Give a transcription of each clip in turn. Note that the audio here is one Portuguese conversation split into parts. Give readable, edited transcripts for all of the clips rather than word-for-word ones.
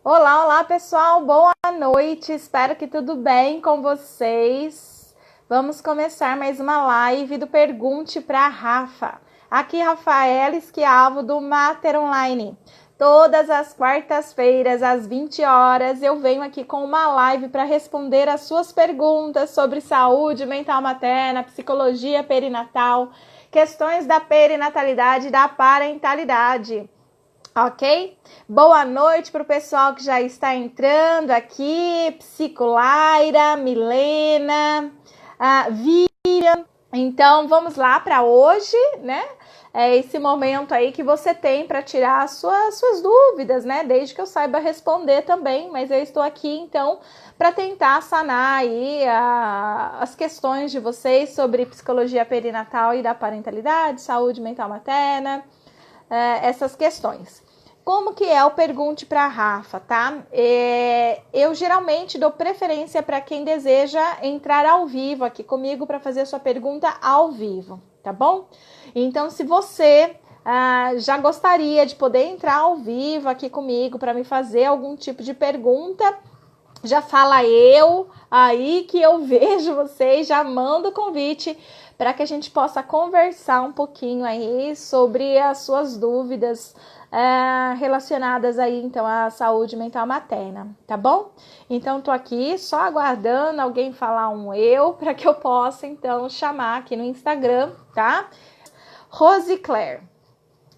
Olá, olá pessoal, boa noite, espero que tudo bem com vocês. Vamos começar mais uma live do Pergunte para Rafa. Aqui Rafaela Esquiavo do Mater Online. Todas as quartas-feiras às 20 horas eu venho aqui com uma live para responder as suas perguntas sobre saúde mental materna, psicologia perinatal, questões da perinatalidade e da parentalidade. Ok? Boa noite para o pessoal que já está entrando aqui, Psicolaira, Milena, Vira. Então, vamos lá para hoje, né? É esse momento aí que você tem para tirar as suas dúvidas, né? Desde que eu saiba responder também, mas eu estou aqui, então, para tentar sanar aí as questões de vocês sobre psicologia perinatal e da parentalidade, saúde mental materna, essas questões. Como que é o Pergunte para a Rafa, tá? Eu geralmente dou preferência para quem deseja entrar ao vivo aqui comigo para fazer a sua pergunta ao vivo, tá bom? Então, se você já gostaria de poder entrar ao vivo aqui comigo para me fazer algum tipo de pergunta, já fala eu aí que eu vejo vocês, já mando o convite para que a gente possa conversar um pouquinho aí sobre as suas dúvidas relacionadas aí, então, à saúde mental materna, tá bom? Então, tô aqui só aguardando alguém falar um eu para que eu possa, então, chamar aqui no Instagram, tá? Rose Claire.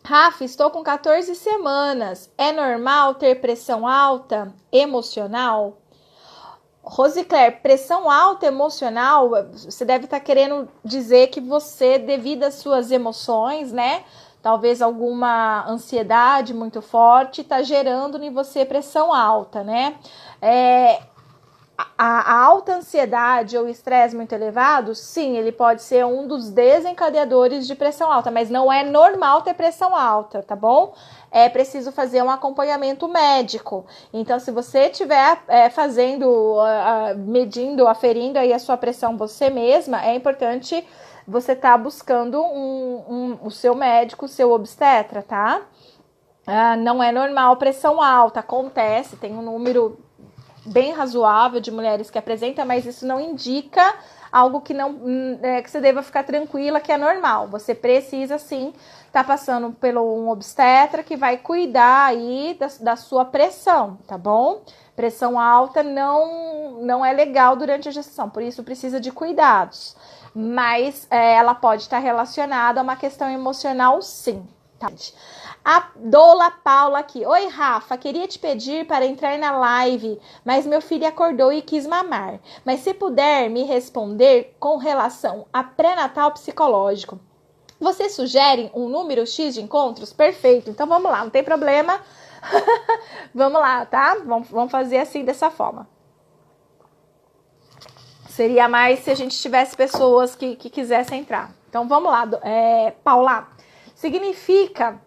Rafa, estou com 14 semanas. É normal ter pressão alta emocional? Rose Claire, pressão alta emocional, você deve estar querendo dizer que você, devido às suas emoções, né? Talvez alguma ansiedade muito forte está gerando em você pressão alta, né? A alta ansiedade ou estresse muito elevado, sim, ele pode ser um dos desencadeadores de pressão alta, mas não é normal ter pressão alta, tá bom? É preciso fazer um acompanhamento médico. Então, se você estiver medindo, aferindo aí a sua pressão você mesma, é importante você estar buscando o seu médico, o seu obstetra, tá? Não é normal pressão alta, acontece, tem um número bem razoável de mulheres que apresentam, mas isso não indica algo que que você deva ficar tranquila, que é normal. Você precisa sim estar passando pelo um obstetra que vai cuidar aí da sua pressão, tá bom? Pressão alta não é legal durante a gestação, por isso precisa de cuidados. Mas ela pode estar relacionada a uma questão emocional, sim, tá? A Dola Paula aqui. Oi, Rafa, queria te pedir para entrar na live, mas meu filho acordou e quis mamar. Mas se puder me responder com relação a pré-natal psicológico, você sugere um número X de encontros? Perfeito, então vamos lá, não tem problema. Vamos lá, tá? Vamos fazer assim, dessa forma. Seria mais se a gente tivesse pessoas que quisessem entrar. Então vamos lá, Paula. Significa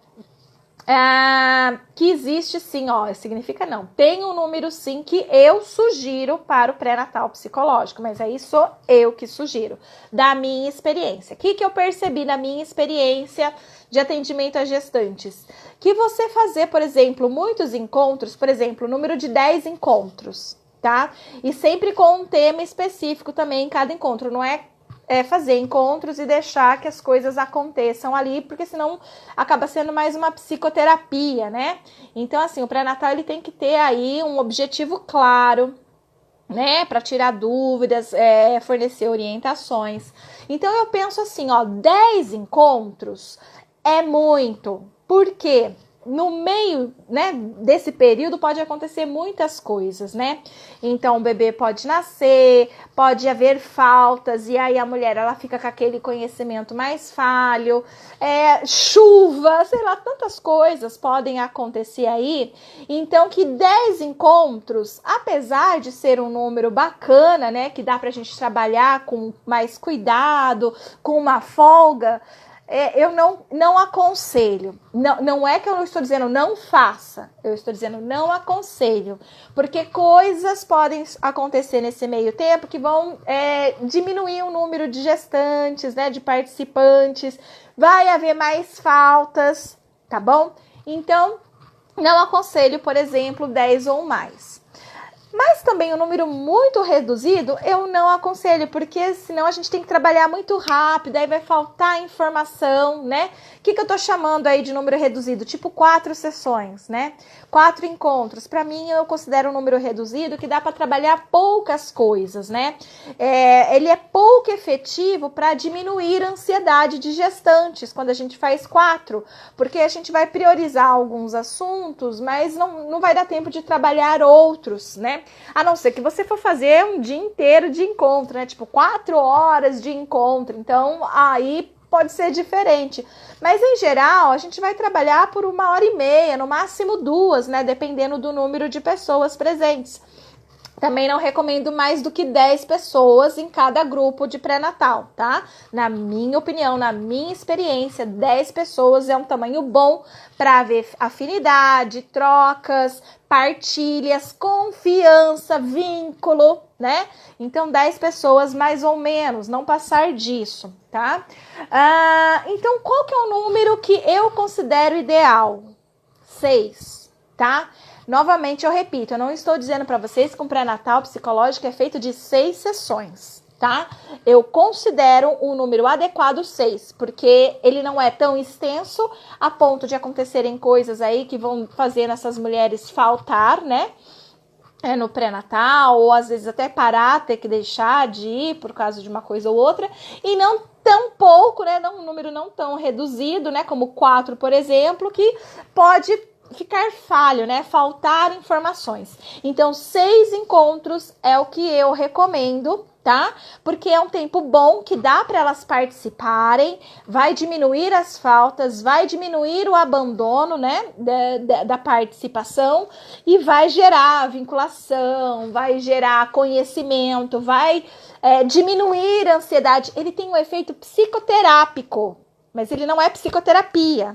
que existe sim, significa não. Tem um número sim que eu sugiro para o pré-natal psicológico, mas aí sou eu que sugiro, da minha experiência. O que eu percebi na minha experiência de atendimento a gestantes? Que você fazer, por exemplo, muitos encontros, por exemplo, o número de 10 encontros, tá? E sempre com um tema específico também em cada encontro, não é fazer encontros e deixar que as coisas aconteçam ali, porque senão acaba sendo mais uma psicoterapia, né? Então, assim, o pré-natal ele tem que ter aí um objetivo claro, né? Para tirar dúvidas, fornecer orientações. Então, eu penso assim, 10 encontros é muito. Por quê? No meio, né, desse período pode acontecer muitas coisas, né? Então, o bebê pode nascer, pode haver faltas, e aí a mulher, ela fica com aquele conhecimento mais falho, chuva, sei lá, tantas coisas podem acontecer aí. Então, que 10 encontros, apesar de ser um número bacana, né, que dá pra gente trabalhar com mais cuidado, com uma folga, eu não aconselho. Não é que eu não estou dizendo não faça, eu estou dizendo não aconselho, porque coisas podem acontecer nesse meio tempo que vão diminuir o número de gestantes, né, de participantes, vai haver mais faltas, tá bom? Então, não aconselho, por exemplo, 10 ou mais. Mas também um número muito reduzido, eu não aconselho, porque senão a gente tem que trabalhar muito rápido, aí vai faltar informação, né? O que eu tô chamando aí de número reduzido? Tipo 4 sessões, né? 4 encontros. Para mim, eu considero um número reduzido que dá para trabalhar poucas coisas, né? Ele é pouco efetivo para diminuir a ansiedade de gestantes, quando a gente faz 4, porque a gente vai priorizar alguns assuntos, mas não vai dar tempo de trabalhar outros, né? A não ser que você for fazer um dia inteiro de encontro, né? Tipo 4 horas de encontro. Então, aí pode ser diferente. Mas, em geral, a gente vai trabalhar por 1h30, no máximo 2, né? Dependendo do número de pessoas presentes. Também não recomendo mais do que 10 pessoas em cada grupo de pré-natal, tá? Na minha opinião, na minha experiência, 10 pessoas é um tamanho bom para ver afinidade, trocas, partilhas, confiança, vínculo, né? Então, 10 pessoas mais ou menos, não passar disso, tá? Então, qual que é o número que eu considero ideal? 6, tá? Novamente, eu repito, eu não estou dizendo para vocês que um pré-natal psicológico é feito de 6 sessões, tá? Eu considero um número adequado 6, porque ele não é tão extenso a ponto de acontecerem coisas aí que vão fazer essas mulheres faltar, né? No pré-natal, ou às vezes até parar, ter que deixar de ir por causa de uma coisa ou outra, e não tão pouco, né? Um número não tão reduzido, né? Como 4, por exemplo, que pode ficar falho, né? Faltar informações. Então, 6 encontros é o que eu recomendo, tá? Porque é um tempo bom que dá para elas participarem, vai diminuir as faltas, vai diminuir o abandono, né? Da participação e vai gerar vinculação, vai gerar conhecimento, vai diminuir a ansiedade. Ele tem um efeito psicoterápico, mas ele não é psicoterapia,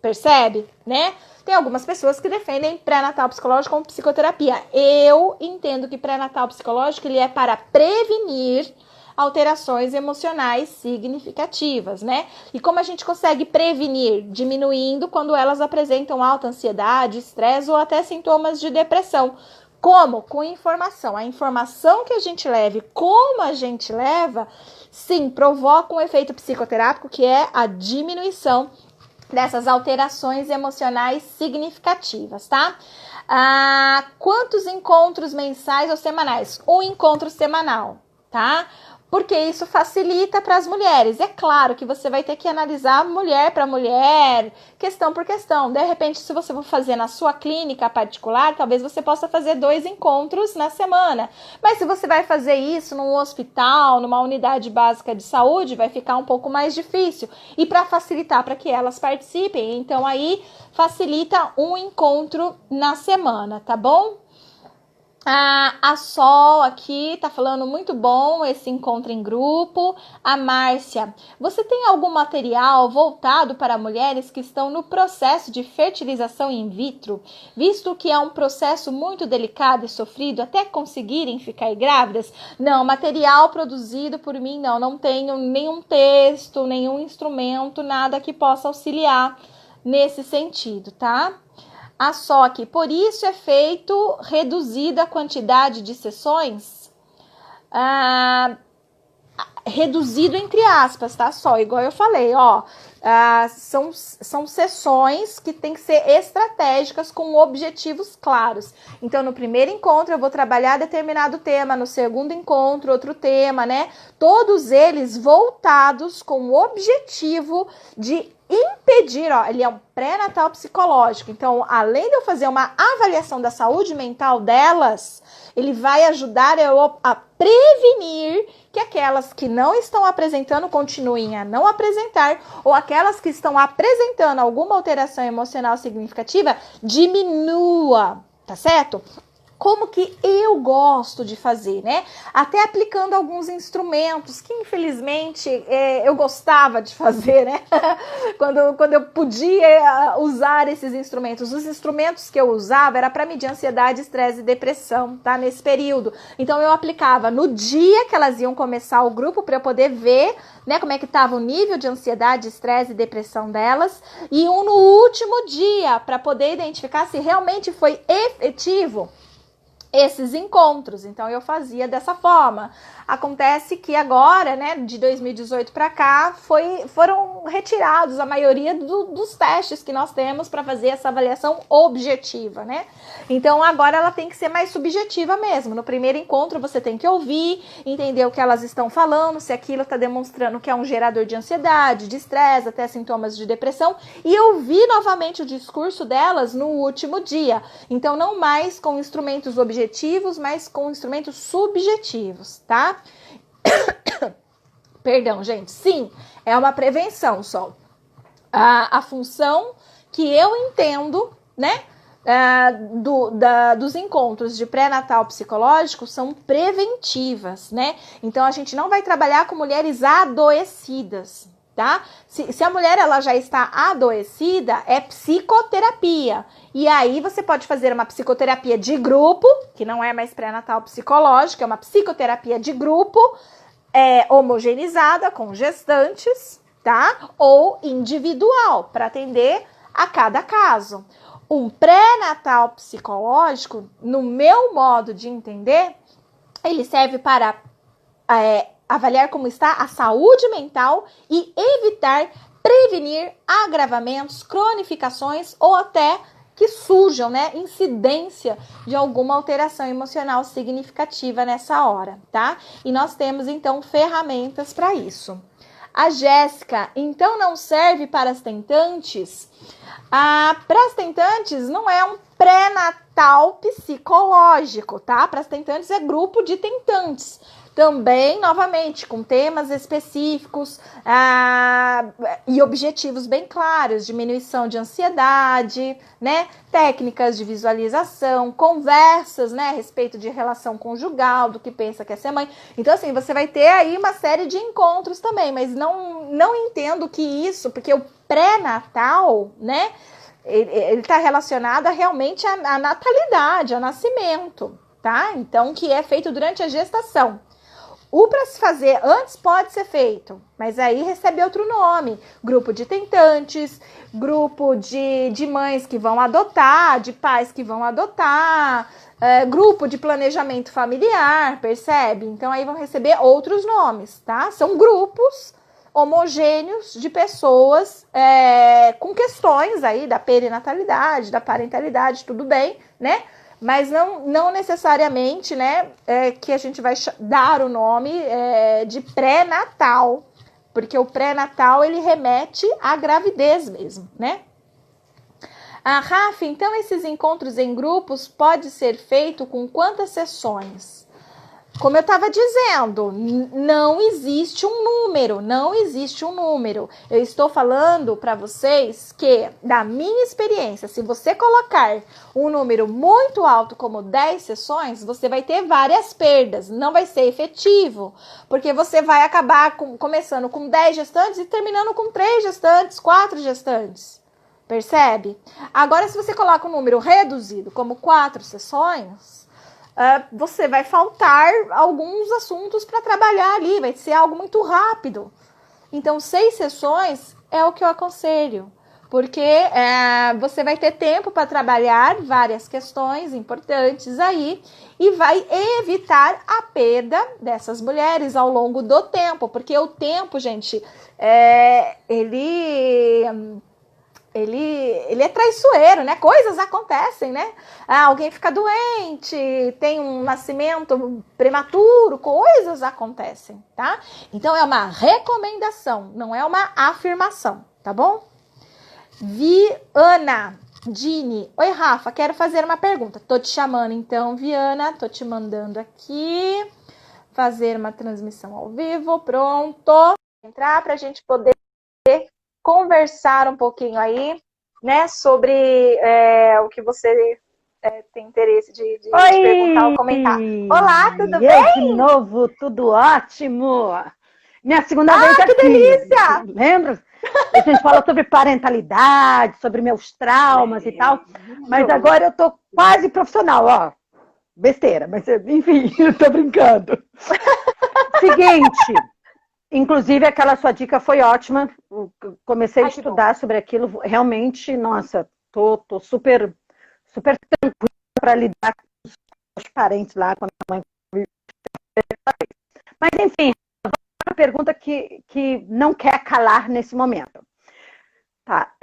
percebe, né? Tem algumas pessoas que defendem pré-natal psicológico como psicoterapia. Eu entendo que pré-natal psicológico ele é para prevenir alterações emocionais significativas, né? E como a gente consegue prevenir? Diminuindo quando elas apresentam alta ansiedade, estresse ou até sintomas de depressão. Como? Com informação. A informação que a gente leva e como a gente leva, sim, provoca um efeito psicoterápico que é a diminuição dessas alterações emocionais significativas, tá? Quantos encontros mensais ou semanais? Um encontro semanal, tá? Porque isso facilita para as mulheres. É claro que você vai ter que analisar mulher para mulher, questão por questão. De repente, se você for fazer na sua clínica particular, talvez você possa fazer 2 encontros na semana. Mas se você vai fazer isso num hospital, numa unidade básica de saúde, vai ficar um pouco mais difícil. E para facilitar para que elas participem, então aí facilita um encontro na semana, tá bom? A Sol aqui tá falando muito bom esse encontro em grupo. A Márcia, você tem algum material voltado para mulheres que estão no processo de fertilização in vitro, visto que é um processo muito delicado e sofrido até conseguirem ficar grávidas? Não, material produzido por mim não tenho nenhum texto, nenhum instrumento, nada que possa auxiliar nesse sentido, tá? Só que por isso é feito reduzida a quantidade de sessões, reduzido entre aspas, tá? Só, igual eu falei, ó, são sessões que tem que ser estratégicas com objetivos claros. Então, no primeiro encontro eu vou trabalhar determinado tema, no segundo encontro outro tema, né? Todos eles voltados com o objetivo de impedir, ó, ele é um pré-natal psicológico, então além de eu fazer uma avaliação da saúde mental delas, ele vai ajudar a prevenir que aquelas que não estão apresentando continuem a não apresentar, ou aquelas que estão apresentando alguma alteração emocional significativa diminua, tá certo? como que eu gosto de fazer, né? Até aplicando alguns instrumentos que, infelizmente, eu gostava de fazer, né? quando eu podia usar esses instrumentos. Os instrumentos que eu usava era para medir ansiedade, estresse e depressão, tá? Nesse período. Então, eu aplicava no dia que elas iam começar o grupo para eu poder ver, né, como é que estava o nível de ansiedade, estresse e depressão delas. E um no último dia, para poder identificar se realmente foi efetivo esses encontros. Então eu fazia dessa forma. Acontece que agora, né, de 2018 para cá, foram retirados a maioria dos testes que nós temos para fazer essa avaliação objetiva, né? Então agora ela tem que ser mais subjetiva mesmo. No primeiro encontro você tem que ouvir, entender o que elas estão falando, se aquilo está demonstrando que é um gerador de ansiedade, de estresse, até sintomas de depressão, e ouvir novamente o discurso delas no último dia. Então não mais com instrumentos objetivos, mas com instrumentos subjetivos, tá? Perdão, gente. Sim, é uma prevenção só. A função que eu entendo, né, dos encontros de pré-natal psicológico são preventivas, né? Então a gente não vai trabalhar com mulheres adoecidas, tá? Se a mulher ela já está adoecida, é psicoterapia. E aí você pode fazer uma psicoterapia de grupo, que não é mais pré-natal psicológico, é uma psicoterapia de grupo, homogeneizada com gestantes, tá? Ou individual, para atender a cada caso. Um pré-natal psicológico, no meu modo de entender, ele serve para avaliar como está a saúde mental e evitar, prevenir agravamentos, cronificações ou até que surjam, né, incidência de alguma alteração emocional significativa nessa hora, tá? E nós temos, então, ferramentas para isso. A Jéssica, então não serve para as tentantes? Para as tentantes não é um pré-natal psicológico, tá? Para as tentantes é grupo de tentantes. Também, novamente, com temas específicos e objetivos bem claros, diminuição de ansiedade, né? Técnicas de visualização, conversas, né? A respeito de relação conjugal, do que pensa que é ser mãe. Então, assim, você vai ter aí uma série de encontros também, mas não entendo que isso, porque o pré-natal, né? Ele está relacionado realmente à natalidade, ao nascimento, tá? Então, que é feito durante a gestação. O para se fazer antes pode ser feito, mas aí recebe outro nome. Grupo de tentantes, grupo de mães que vão adotar, de pais que vão adotar, grupo de planejamento familiar, percebe? Então aí vão receber outros nomes, tá? São grupos homogêneos de pessoas com questões aí da perinatalidade, da parentalidade, tudo bem, né? Mas não necessariamente, né, que a gente vai dar o nome de pré-natal, porque o pré-natal ele remete à gravidez mesmo, né? Rafa, então esses encontros em grupos pode ser feito com quantas sessões? Como eu estava dizendo, não existe um número, não existe um número. Eu estou falando para vocês que, da minha experiência, se você colocar um número muito alto como 10 sessões, você vai ter várias perdas, não vai ser efetivo, porque você vai acabar começando com 10 gestantes e terminando com 3 gestantes, 4 gestantes. Percebe? Agora, se você coloca um número reduzido, como 4 sessões... você vai faltar alguns assuntos para trabalhar ali, vai ser algo muito rápido. Então, 6 sessões é o que eu aconselho, porque você vai ter tempo para trabalhar várias questões importantes aí e vai evitar a perda dessas mulheres ao longo do tempo, porque o tempo, gente, ele é traiçoeiro, né? Coisas acontecem, né? Alguém fica doente, tem um nascimento prematuro, coisas acontecem, tá? Então, é uma recomendação, não é uma afirmação, tá bom? Viana Dini. Oi, Rafa, quero fazer uma pergunta. Tô te chamando, então, Viana, tô te mandando aqui fazer uma transmissão ao vivo, pronto. Entrar pra gente poder conversar um pouquinho aí, né, sobre o que você tem interesse de perguntar ou Oi! comentar. Olá, tudo Eu de bem? novo, tudo ótimo! Minha segunda vez Que aqui. delícia! Lembra? A gente falou sobre parentalidade, sobre meus traumas e tal. Mas Lembro. agora eu tô quase profissional, ó. Besteira, mas enfim, eu tô brincando. Seguinte, inclusive aquela sua dica foi ótima. Comecei a Ai, que bom. estudar sobre aquilo. Realmente, nossa, tô super, super para lidar com os parentes lá, com a minha mãe. Mas, enfim, uma pergunta que não quer calar nesse momento. Tá,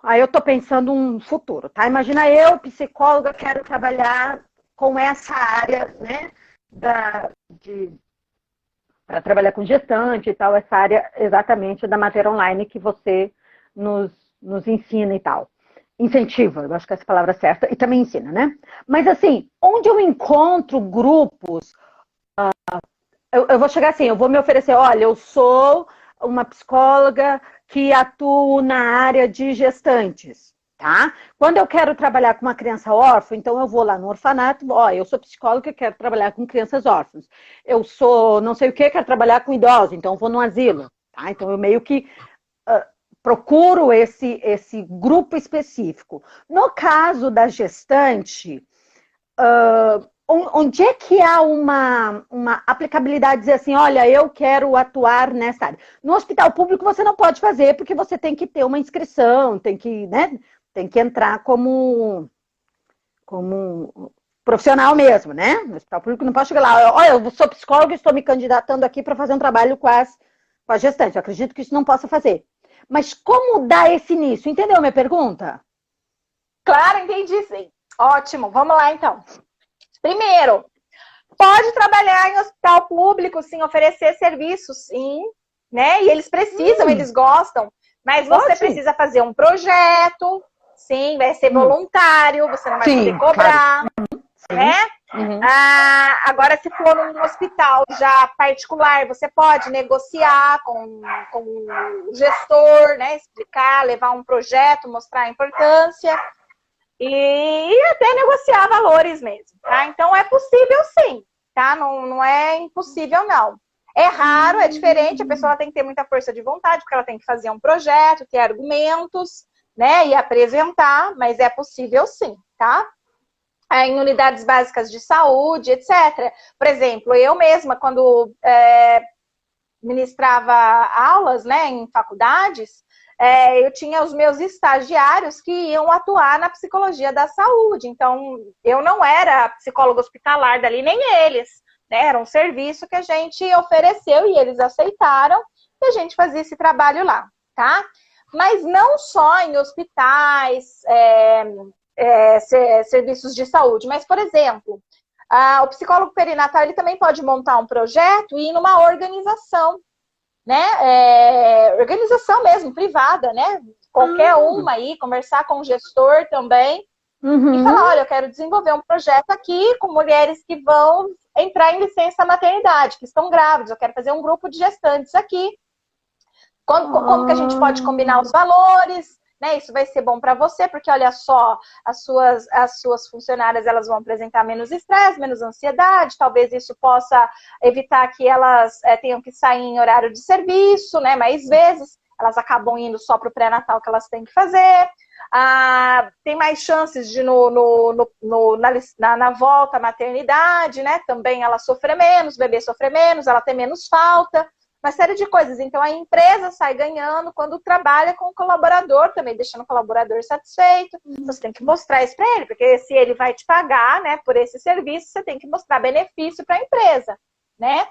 aí eu tô pensando um futuro, tá? Imagina eu, psicóloga, quero trabalhar com essa área, né, para trabalhar com gestante e tal, essa área exatamente da matéria online que você nos, nos ensina e tal. Incentiva, eu acho que essa é a palavra certa, e também ensina, né? Mas assim, onde eu encontro grupos, eu vou chegar assim, eu vou me oferecer, olha, eu sou uma psicóloga que atuo na área de gestantes, tá? Quando eu quero trabalhar com uma criança órfã, então eu vou lá no orfanato, ó, eu sou psicóloga e quero trabalhar com crianças órfãs. Eu sou não sei o que, quero trabalhar com idosos, então eu vou no asilo, tá? Então eu meio que procuro esse grupo específico. No caso da gestante, onde é que há uma aplicabilidade, dizer assim, olha, eu quero atuar nessa área. No hospital público você não pode fazer, porque você tem que ter uma inscrição, tem que, né, tem que entrar como profissional mesmo, né? No hospital público não pode chegar lá, olha, eu sou psicóloga e estou me candidatando aqui para fazer um trabalho com as gestantes. Eu acredito que isso não possa fazer. Mas como dar esse início? Entendeu a minha pergunta? Claro, entendi sim. Ótimo, vamos lá então. Primeiro, pode trabalhar em hospital público, sim, oferecer serviços, sim, né? E eles precisam, eles gostam, mas você Ótimo. precisa fazer um projeto, sim, vai ser voluntário, você não vai poder cobrar, né? Uhum. Agora, se for num hospital já particular, você pode negociar com o gestor, né? Explicar, levar um projeto, mostrar a importância. E até negociar valores mesmo, tá? Então é possível sim, tá? Não é impossível, não. É raro, é diferente, a pessoa tem que ter muita força de vontade, porque ela tem que fazer um projeto, ter argumentos, né? E apresentar, mas é possível sim, tá? Em unidades básicas de saúde, etc. Por exemplo, eu mesma, quando ministrava aulas, né, em faculdades, eu tinha os meus estagiários que iam atuar na psicologia da saúde. Então, eu não era psicóloga hospitalar dali, nem eles. Né? Era um serviço que a gente ofereceu e eles aceitaram e a gente fazia esse trabalho lá, tá? Mas não só em hospitais, serviços de saúde, mas, por exemplo, o psicólogo perinatal ele também pode montar um projeto e ir numa organização, né? Organização mesmo, privada, né? Qualquer uma aí, conversar com o gestor também e falar, olha, eu quero desenvolver um projeto aqui com mulheres que vão entrar em licença maternidade, que estão grávidas, eu quero fazer um grupo de gestantes aqui. Como que a gente pode combinar os valores? Né, isso vai ser bom para você, porque olha só, as suas funcionárias elas vão apresentar menos estresse, menos ansiedade, talvez isso possa evitar que elas tenham que sair em horário de serviço, né, mais vezes, elas acabam indo só para o pré-natal que elas têm que fazer, tem mais chances de na volta à maternidade, né, também ela sofrer menos, o bebê sofrer menos, ela ter menos falta, uma série de coisas. Então, a empresa sai ganhando quando trabalha com o colaborador também, deixando o colaborador satisfeito. Você tem que mostrar isso para ele, porque se ele vai te pagar, né, por esse serviço, você tem que mostrar benefício para a empresa, né?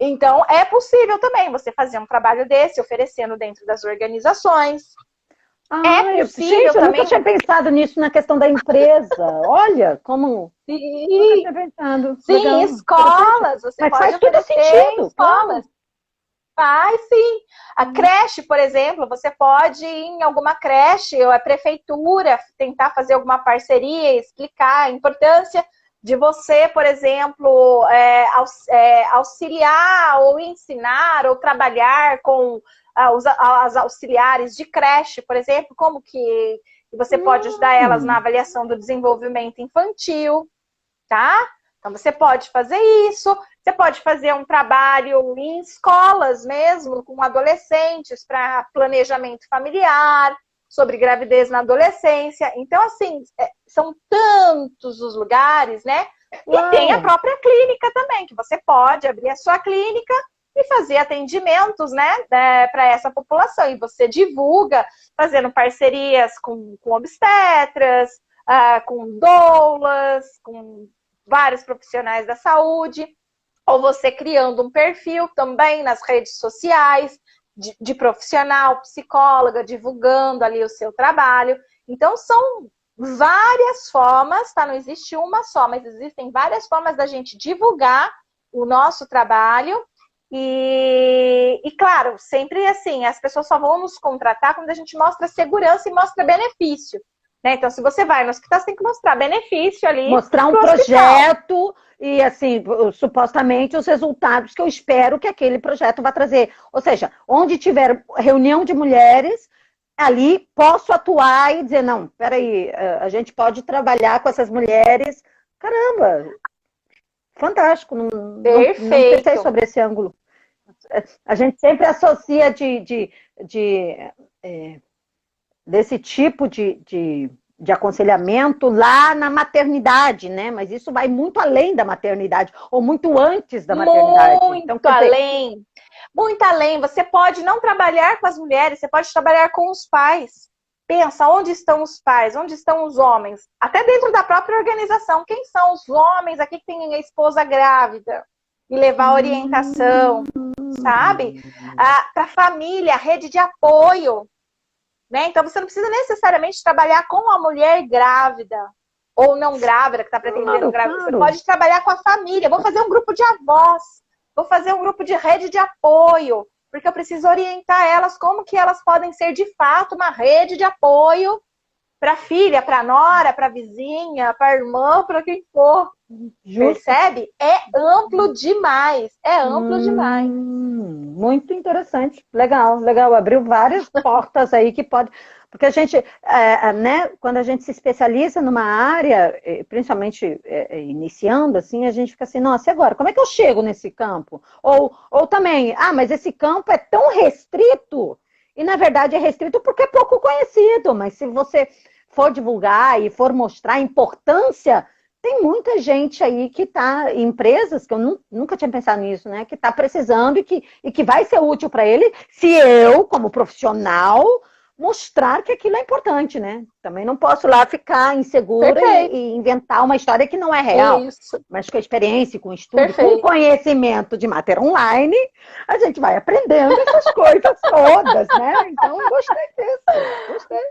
Então, é possível também você fazer um trabalho desse, oferecendo dentro das organizações. É possível gente, eu também... nunca tinha pensado nisso na questão da empresa. Olha, como... Sim, nunca tinha pensado. sim, Legal. escolas. Você Mas pode faz todo sentido. escolas. Claro. Faz sim. A creche, por exemplo, você pode ir em alguma creche, ou a prefeitura, tentar fazer alguma parceria, explicar a importância de você, por exemplo, auxiliar ou ensinar ou trabalhar com as auxiliares de creche, por exemplo, como que E você pode ajudar elas na avaliação do desenvolvimento infantil, tá? Então, você pode fazer isso. Você pode fazer um trabalho em escolas mesmo, com adolescentes, para planejamento familiar, sobre gravidez na adolescência. Então, assim, são tantos os lugares, né? E tem a própria clínica também, que você pode abrir a sua clínica e fazer atendimentos, né, para essa população. E você divulga, fazendo parcerias com obstetras, com doulas, com vários profissionais da saúde, ou você criando um perfil também nas redes sociais de profissional, psicóloga, divulgando ali o seu trabalho. Então, são várias formas, tá? Não existe uma só, mas existem várias formas da gente divulgar o nosso trabalho. E claro, sempre assim, as pessoas só vão nos contratar quando a gente mostra segurança e mostra benefício. Né? Então, se você vai no hospital, você tem que mostrar benefício ali. Mostrar um projeto e, assim, supostamente os resultados que eu espero que aquele projeto vá trazer. Ou seja, onde tiver reunião de mulheres, ali posso atuar e dizer, não, peraí, a gente pode trabalhar com essas mulheres. Caramba, fantástico. Não pensei sobre esse ângulo. A gente sempre associa desse tipo de aconselhamento lá na maternidade, né? Mas isso vai muito além da maternidade, ou muito antes da maternidade. Muito além. Muito além. Você pode não trabalhar com as mulheres, você pode trabalhar com os pais. Pensa, onde estão os pais? Onde estão os homens? Até dentro da própria organização. Quem são os homens aqui que têm a esposa grávida? E levar orientação, sabe? Para a família, a rede de apoio. Né? Então, você não precisa necessariamente trabalhar com a mulher grávida ou não grávida, que está pretendendo grávida. Você pode trabalhar com a família. Vou fazer um grupo de avós, vou fazer um grupo de rede de apoio, porque eu preciso orientar elas como que elas podem ser, de fato, uma rede de apoio para a filha, para a nora, para a vizinha, para a irmã, para quem for. Justo. Percebe? É amplo demais. É amplo demais. Muito interessante. Legal, legal. Abriu várias portas aí que pode... Porque a gente, né, quando a gente se especializa numa área, principalmente iniciando, assim, a gente fica assim, nossa, e agora? Como é que eu chego nesse campo? Ou também, mas esse campo é tão restrito. E, na verdade, é restrito porque é pouco conhecido. Mas se você for divulgar e for mostrar a importância... Tem muita gente aí que está, empresas, que eu nunca tinha pensado nisso, né? Que está precisando e que vai ser útil para ele se eu, como profissional, mostrar que aquilo é importante, né? Também não posso lá ficar insegura e inventar uma história que não é real. Isso. Mas com a experiência, com o estudo, com o conhecimento de Mater Online, a gente vai aprendendo essas coisas todas, né? Então, gostei disso. Gostei.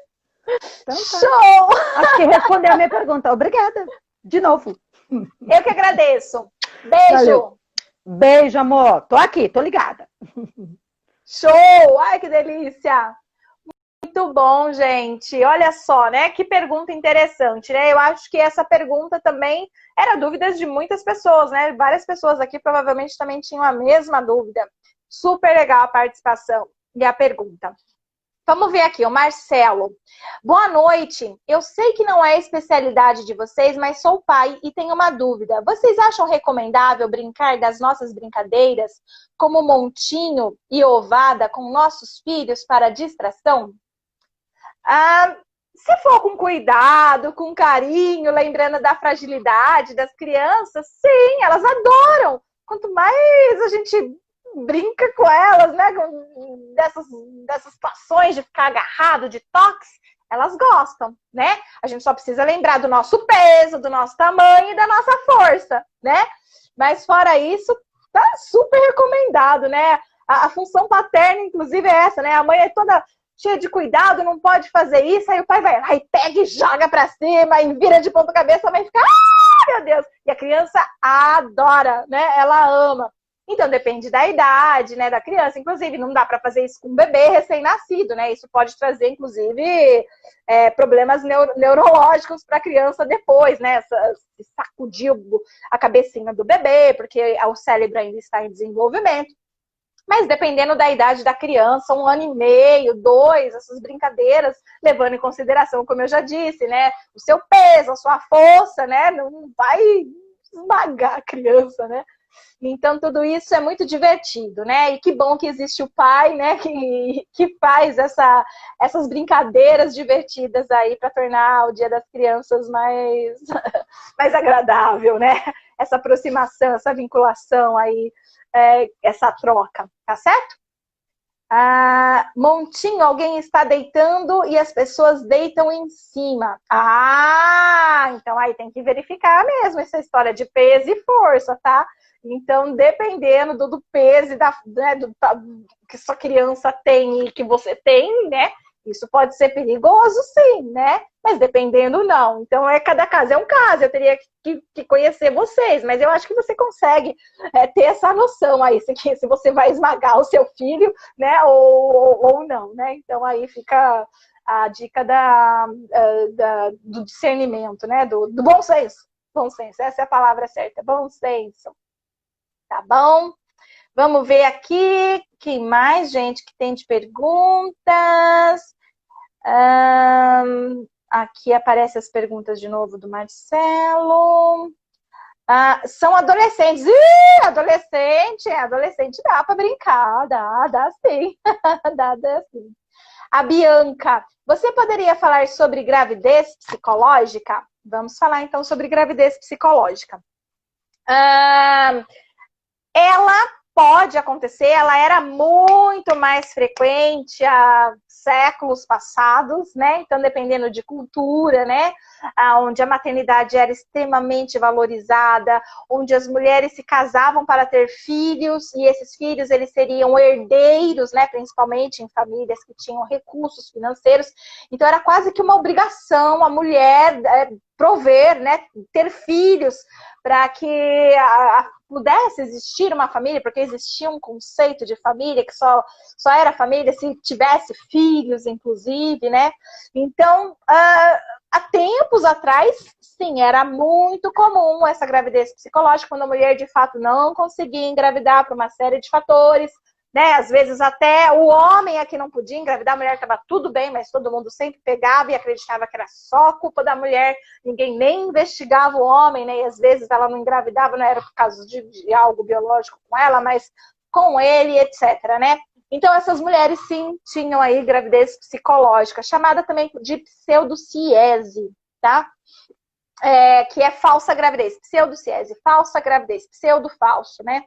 Então, tá. Show! Acho que respondeu a minha pergunta. Obrigada. De novo. Eu que agradeço. Beijo. Valeu. Beijo, amor. Tô aqui, tô ligada. Show! Ai, que delícia! Muito bom, gente. Olha só, né? Que pergunta interessante, né? Eu acho que essa pergunta também era dúvida de muitas pessoas, né? Várias pessoas aqui provavelmente também tinham a mesma dúvida. Super legal a participação e a pergunta. Vamos ver aqui, o Marcelo. Boa noite. Eu sei que não é a especialidade de vocês, mas sou pai e tenho uma dúvida. Vocês acham recomendável brincar das nossas brincadeiras, como montinho e ovada, com nossos filhos para distração? Se for com cuidado, com carinho, lembrando da fragilidade das crianças, sim, elas adoram. Quanto mais a gente brinca com elas, né? Dessas situações de ficar agarrado, de toques, elas gostam, né? A gente só precisa lembrar do nosso peso, do nosso tamanho e da nossa força, né? Mas fora isso, tá super recomendado, né? A função paterna, inclusive, é essa, né? A mãe é toda cheia de cuidado, não pode fazer isso, aí o pai vai lá e pega e joga pra cima e vira de ponta cabeça, a mãe fica, meu Deus! E a criança adora, né? Ela ama. Então, depende da idade, né, da criança. Inclusive, não dá para fazer isso com um bebê recém-nascido, né? Isso pode trazer, inclusive, problemas neurológicos para a criança depois, né? Sacudir a cabecinha do bebê, porque o cérebro ainda está em desenvolvimento. Mas dependendo da idade da criança, 1 ano e meio, 2, essas brincadeiras, levando em consideração, como eu já disse, né? O seu peso, a sua força, né? Não vai esmagar a criança, né? Então, tudo isso é muito divertido, né? E que bom que existe o pai, né? Que faz essas brincadeiras divertidas aí para tornar o Dia das Crianças mais, mais agradável, né? Essa aproximação, essa vinculação aí, essa troca, tá certo? Montinho, alguém está deitando e as pessoas deitam em cima. Então aí tem que verificar mesmo essa história de peso e força, tá? Então, dependendo do peso que sua criança tem e que você tem, né? Isso pode ser perigoso, sim, né? Mas dependendo, não. Então, cada caso é um caso. Eu teria que conhecer vocês, mas eu acho que você consegue ter essa noção aí, se você vai esmagar o seu filho, né? Ou não, né? Então, aí fica a dica do discernimento, né? Do bom senso. Bom senso, essa é a palavra certa. Bom senso. Tá bom? Vamos ver aqui, que mais, gente, que tem de perguntas. Aqui aparecem as perguntas de novo do Marcelo. São adolescentes. Adolescente dá para brincar, dá sim. dá sim. A Bianca, você poderia falar sobre gravidez psicológica? Vamos falar então sobre gravidez psicológica. Ela pode acontecer, ela era muito mais frequente há séculos passados, né? Então, dependendo de cultura, né? Onde a maternidade era extremamente valorizada, onde as mulheres se casavam para ter filhos, e esses filhos, eles seriam herdeiros, né? Principalmente em famílias que tinham recursos financeiros. Então, era quase que uma obrigação a mulher prover, né? Ter filhos para que pudesse existir uma família, porque existia um conceito de família que só era família se tivesse filhos, inclusive, né? Então, há tempos atrás, sim, era muito comum essa gravidez psicológica, quando a mulher, de fato, não conseguia engravidar por uma série de fatores, né? Às vezes até o homem é que não podia engravidar, a mulher estava tudo bem, mas todo mundo sempre pegava e acreditava que era só culpa da mulher, ninguém nem investigava o homem, né? E às vezes ela não engravidava, não era por causa de algo biológico com ela, mas com ele, etc, né? Então essas mulheres sim tinham aí gravidez psicológica, chamada também de pseudociese, tá? Que é falsa gravidez, pseudociese, falsa gravidez, pseudo-falso, né?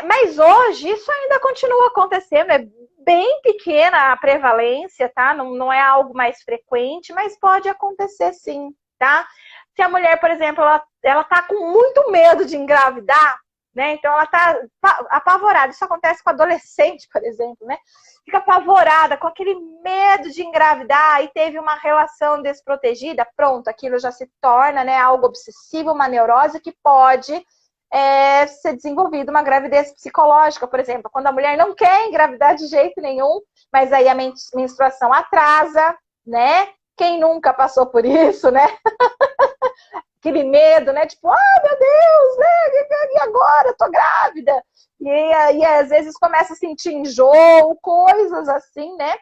Mas hoje isso ainda continua acontecendo, é bem pequena a prevalência, tá? Não é algo mais frequente, mas pode acontecer sim, tá? Se a mulher, por exemplo, ela tá com muito medo de engravidar, né? Então ela tá apavorada. Isso acontece com adolescente, por exemplo, né? Fica apavorada, com aquele medo de engravidar e teve uma relação desprotegida, pronto, aquilo já se torna, né, algo obsessivo, uma neurose que pode ser desenvolvida uma gravidez psicológica, por exemplo, quando a mulher não quer engravidar de jeito nenhum, mas aí a menstruação atrasa, né? Quem nunca passou por isso, né? Aquele medo, né? Tipo, meu Deus, né? E agora? Eu tô grávida. E aí, às vezes, começa a sentir enjoo, coisas assim, né?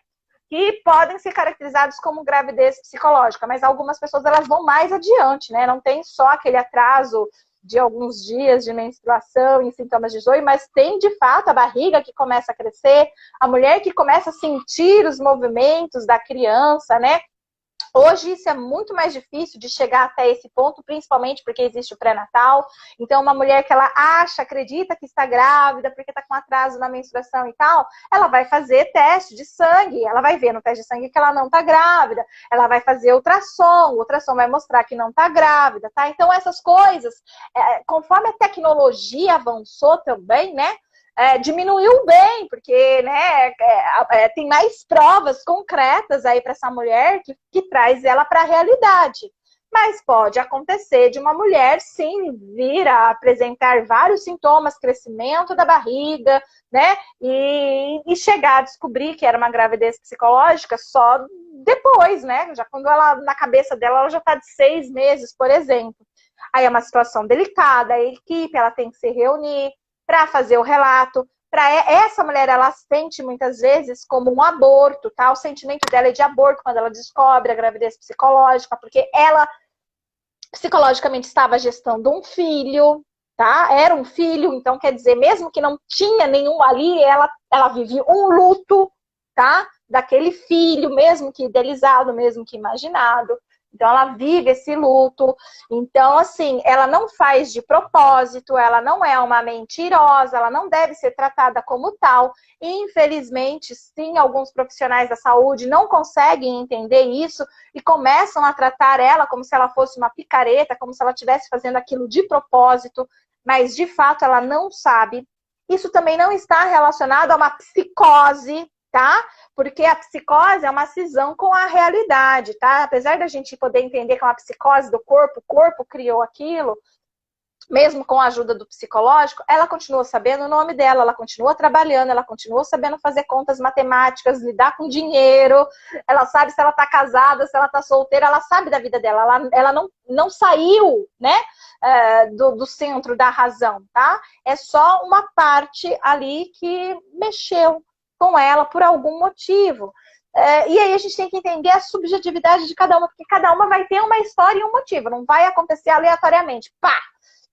Que podem ser caracterizados como gravidez psicológica, mas algumas pessoas, elas vão mais adiante, né? Não tem só aquele atraso de alguns dias de menstruação e sintomas de enjoo, mas tem, de fato, a barriga que começa a crescer, a mulher que começa a sentir os movimentos da criança, né? Hoje isso é muito mais difícil de chegar até esse ponto, principalmente porque existe o pré-natal. Então, uma mulher que ela acredita que está grávida, porque está com atraso na menstruação e tal, ela vai fazer teste de sangue, ela vai ver no teste de sangue que ela não está grávida, ela vai fazer ultrassom, o ultrassom vai mostrar que não está grávida, tá? Então, essas coisas, conforme a tecnologia avançou também, né? Diminuiu bem, porque, né, tem mais provas concretas aí para essa mulher que traz ela para a realidade. Mas pode acontecer de uma mulher, sim, vir a apresentar vários sintomas, crescimento da barriga, né, e chegar a descobrir que era uma gravidez psicológica só depois, né, já quando ela, na cabeça dela, ela já está de 6 meses, por exemplo. Aí é uma situação delicada, a equipe, ela tem que se reunir, para fazer o relato. Para essa mulher, ela sente muitas vezes como um aborto, tá? O sentimento dela é de aborto quando ela descobre a gravidez psicológica, porque ela psicologicamente estava gestando um filho, tá? Era um filho, então quer dizer, mesmo que não tinha nenhum ali, ela vive um luto, tá? Daquele filho, mesmo que idealizado, mesmo que imaginado. Então, ela vive esse luto. Então, assim, ela não faz de propósito, ela não é uma mentirosa, ela não deve ser tratada como tal. E, infelizmente, sim, alguns profissionais da saúde não conseguem entender isso e começam a tratar ela como se ela fosse uma picareta, como se ela estivesse fazendo aquilo de propósito, mas, de fato, ela não sabe. Isso também não está relacionado a uma psicose, tá? Porque a psicose é uma cisão com a realidade, tá? Apesar da gente poder entender que é uma psicose do corpo, o corpo criou aquilo, mesmo com a ajuda do psicológico, ela continua sabendo o nome dela, ela continua trabalhando, ela continua sabendo fazer contas matemáticas, lidar com dinheiro, ela sabe se ela tá casada, se ela tá solteira, ela sabe da vida dela, ela não saiu, né, do centro da razão, tá? É só uma parte ali que mexeu com ela por algum motivo. E aí a gente tem que entender a subjetividade de cada uma, porque cada uma vai ter uma história e um motivo, não vai acontecer aleatoriamente. Pá!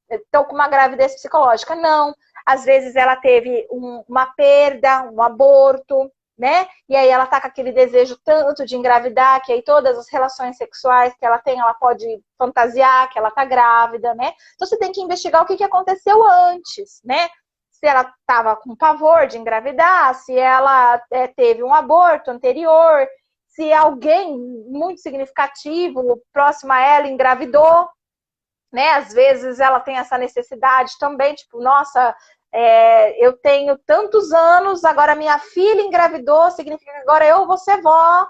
Estou com uma gravidez psicológica. Não. Às vezes ela teve uma perda, um aborto, né? E aí ela tá com aquele desejo tanto de engravidar, que aí todas as relações sexuais que ela tem, ela pode fantasiar que ela tá grávida, né? Então você tem que investigar o que aconteceu antes, né? Se ela estava com pavor de engravidar, se ela teve um aborto anterior, se alguém muito significativo, próximo a ela, engravidou, né? Às vezes ela tem essa necessidade também, tipo, nossa, eu tenho tantos anos, agora minha filha engravidou, significa que agora eu vou ser vó,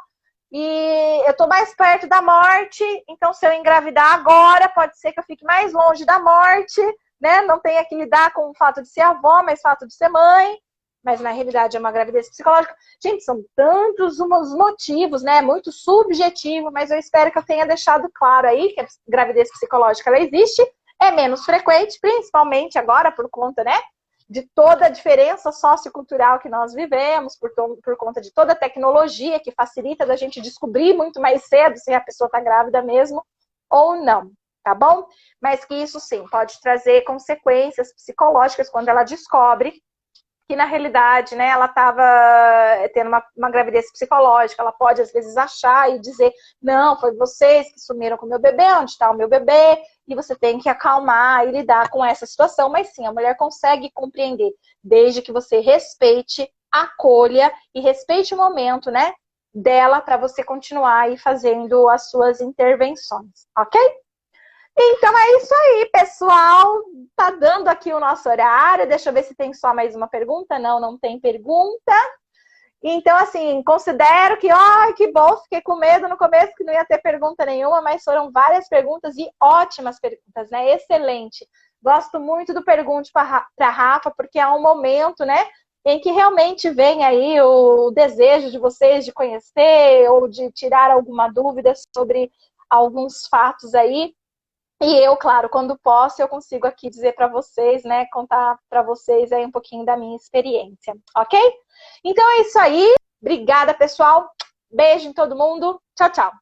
e eu tô mais perto da morte, então se eu engravidar agora, pode ser que eu fique mais longe da morte, né? Não tenha que lidar com o fato de ser avó, mas o fato de ser mãe, mas na realidade é uma gravidez psicológica. Gente, são tantos os motivos, né? Muito subjetivo, mas eu espero que eu tenha deixado claro aí que a gravidez psicológica ela existe, é menos frequente, principalmente agora por conta, né, de toda a diferença sociocultural que nós vivemos, por conta de toda a tecnologia que facilita da gente descobrir muito mais cedo se a pessoa está grávida mesmo ou não. Tá bom? Mas que isso sim pode trazer consequências psicológicas quando ela descobre que na realidade, né, ela estava tendo uma gravidez psicológica. Ela pode às vezes achar e dizer, não, foi vocês que sumiram com o meu bebê, onde está o meu bebê? E você tem que acalmar e lidar com essa situação. Mas sim, a mulher consegue compreender, desde que você respeite, acolha e respeite o momento, né, dela para você continuar aí fazendo as suas intervenções, ok? Então é isso aí, pessoal. Tá dando aqui o nosso horário. Deixa eu ver se tem só mais uma pergunta. Não, não tem pergunta. Então, assim, considero que, que bom, fiquei com medo no começo que não ia ter pergunta nenhuma, mas foram várias perguntas e ótimas perguntas, né? Excelente. Gosto muito do Pergunte para Rafa, porque é um momento, né, em que realmente vem aí o desejo de vocês de conhecer ou de tirar alguma dúvida sobre alguns fatos aí. E eu, claro, quando posso, eu consigo aqui dizer para vocês, né, contar para vocês aí um pouquinho da minha experiência, ok? Então é isso aí. Obrigada, pessoal. Beijo em todo mundo. Tchau, tchau.